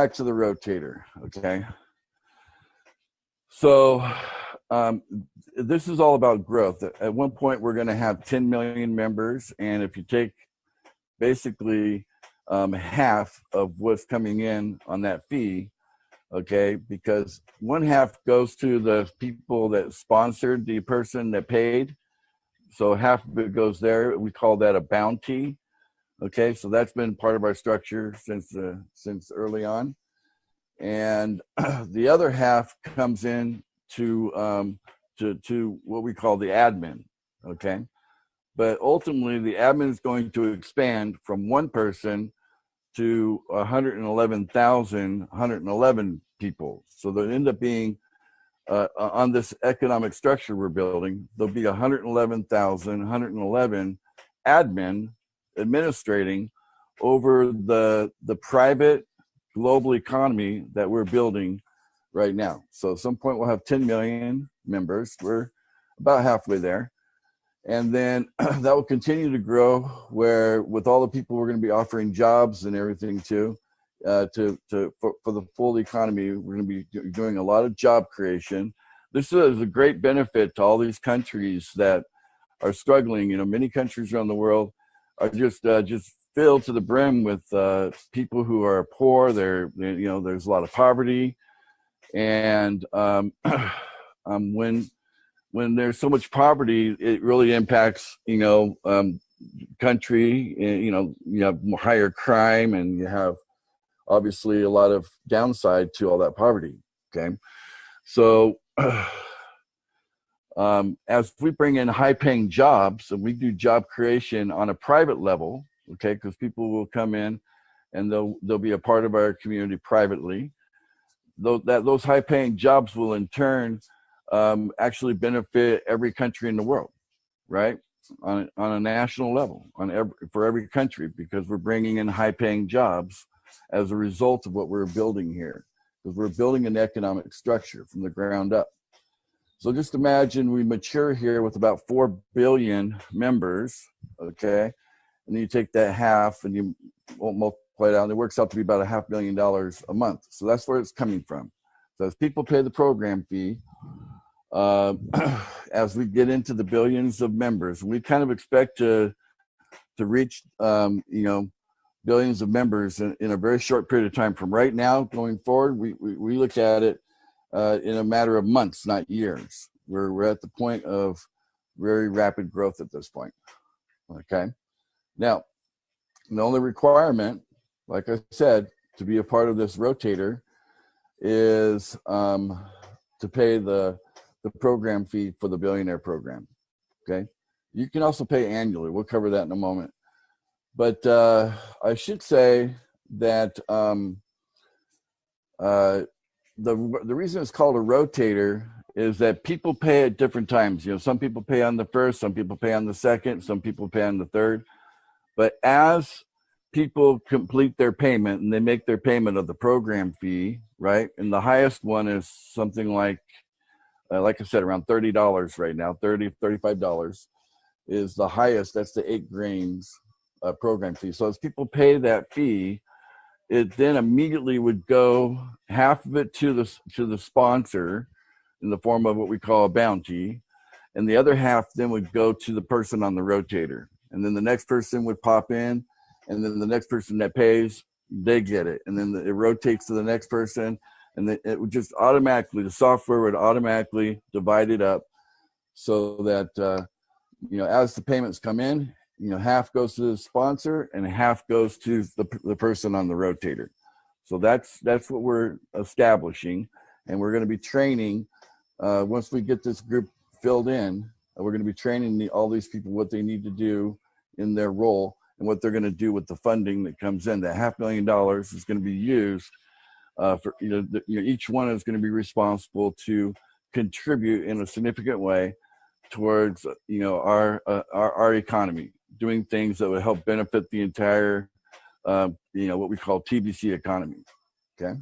back to the rotator, okay? So this is all about growth. At one point, we're going to have 10 million members, and if you take basically half of what's coming in on that fee, okay, because one half goes to the people that sponsored the person that paid, so half of it goes there. We call that a bounty, okay? So that's been part of our structure since early on. And the other half comes in to what we call the admin, okay? But ultimately, the admin is going to expand from one person to 111,111 people. So there end up being, on this economic structure we're building, there'll be 111,111 admin administrating over the private global economy that we're building right now. So at some point we'll have 10 million members. We're about halfway there. And then that will continue to grow, where with all the people we're going to be offering jobs and everything too, for the full economy, we're going to be doing a lot of job creation. This is a great benefit to all these countries that are struggling. You know, many countries around the world are just filled to the brim with people who are poor. There's a lot of poverty, and when there's so much poverty, it really impacts country. You have higher crime, and you have obviously a lot of downside to all that poverty. Okay, so as we bring in high-paying jobs, and we do job creation on a private level. Okay, because people will come in and they'll be a part of our community privately. Those high-paying jobs will in turn actually benefit every country in the world, right? On a national level, for every country, because we're bringing in high-paying jobs as a result of what we're building here, because we're building an economic structure from the ground up. So just imagine we mature here with about 4 billion members, okay? And then you take that half and you multiply it out, and it works out to be about $500,000 a month. So that's where it's coming from. So as people pay the program fee, as we get into the billions of members, we kind of expect to reach, billions of members in a very short period of time. From right now going forward, we look at it in a matter of months, not years. We're at the point of very rapid growth at this point, okay? Now, the only requirement, like I said, to be a part of this rotator is to pay the program fee for the billionaire program, okay? You can also pay annually. We'll cover that in a moment. But I should say that the reason it's called a rotator is that people pay at different times. You know, some people pay on the first, some people pay on the second, some people pay on the third. But as people complete their payment and they make their payment of the program fee, right? And the highest one is something like I said, around $30 right now, $35 is the highest. That's the 8 grains program fee. So as people pay that fee, it then immediately would go half of it to the sponsor in the form of what we call a bounty, and the other half then would go to the person on the rotator. And then the next person would pop in, and then the next person that pays, they get it. And then it rotates to the next person, and then it would just automatically, the software would automatically divide it up so that, as the payments come in, half goes to the sponsor and half goes to the person on the rotator. So that's what we're establishing. And we're going to be training, once we get this group filled in, we're going to be training all these people what they need to do in their role and what they're going to do with the funding that comes in. That $500,000 is going to be used for, each one is going to be responsible to contribute in a significant way towards, our economy, doing things that would help benefit the entire, what we call TBC economy. Okay.